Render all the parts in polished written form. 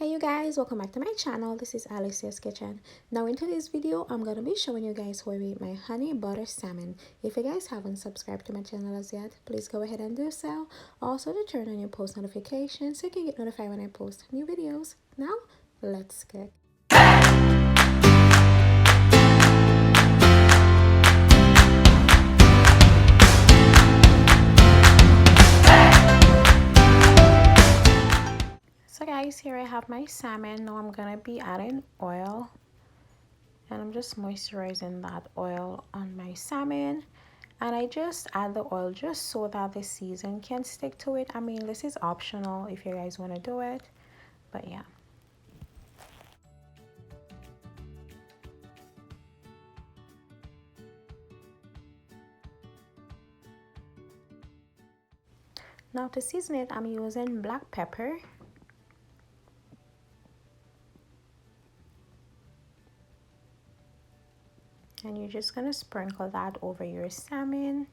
Hey you guys, welcome back to my channel. This is Alicia's Kitchen. Now in today's video, I'm going to be showing you guys how I make my honey butter salmon. If you guys haven't subscribed to my channel as yet, please go ahead and do so. Also to turn on your post notifications so you can get notified when I post new videos. Now, let's get So guys, here I have my salmon. Now I'm gonna be adding oil, and I'm just moisturizing that oil on my salmon, and I just add the oil just so that the season can stick to it. I mean, this is optional if you guys want to do it, but yeah. Now to season it, I'm using black pepper, and you're just gonna sprinkle that over your salmon.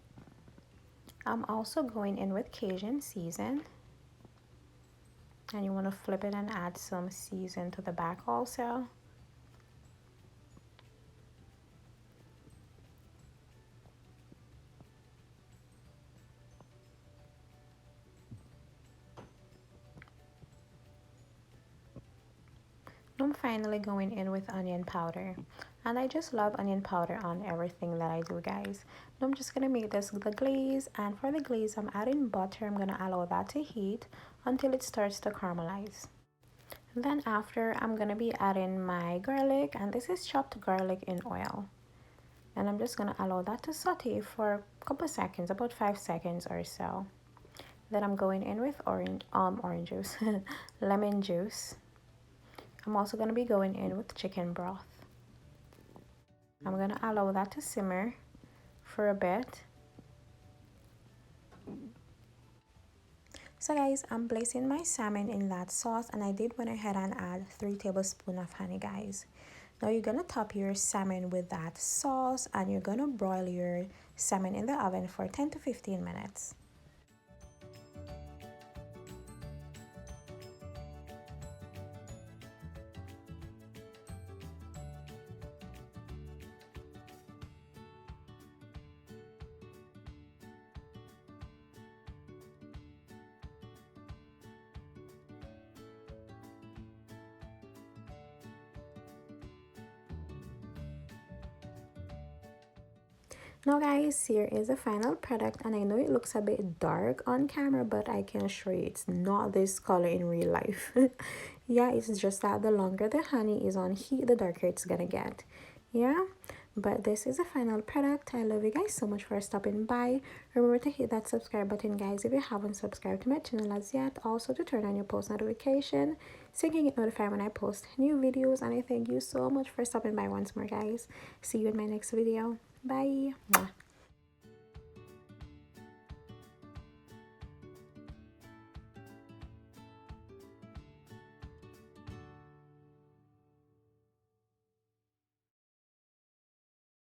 I'm also going in with Cajun season, and you want to flip it and add some season to the back also. I'm finally going in with onion powder, and I just love onion powder on everything that I do, guys. Now I'm just gonna make this the glaze, and for the glaze I'm adding butter. I'm gonna allow that to heat until it starts to caramelize. And then after, I'm gonna be adding my garlic, and this is chopped garlic in oil, and I'm just gonna allow that to saute for a couple of seconds, about 5 seconds or so. Then I'm going in with orange juice lemon juice. I'm also going to be going in with chicken broth. I'm going to allow that to simmer for a bit. So guys, I'm placing my salmon in that sauce, and I did went ahead and add 3 tablespoons of honey, guys. Now you're going to top your salmon with that sauce, and you're going to broil your salmon in the oven for 10 to 15 minutes. Now guys, here is the final product, and I know it looks a bit dark on camera, but I can assure you it's not this color in real life. Yeah, it's just that the longer the honey is on heat, the darker it's gonna get. Yeah, but this is the final product. I love you guys so much for stopping by. Remember to hit that subscribe button, guys, if you haven't subscribed to my channel as yet. Also to turn on your post notification so you can get notified when I post new videos. And I thank you so much for stopping by once more, guys. See you in my next video. Bye. Mwah.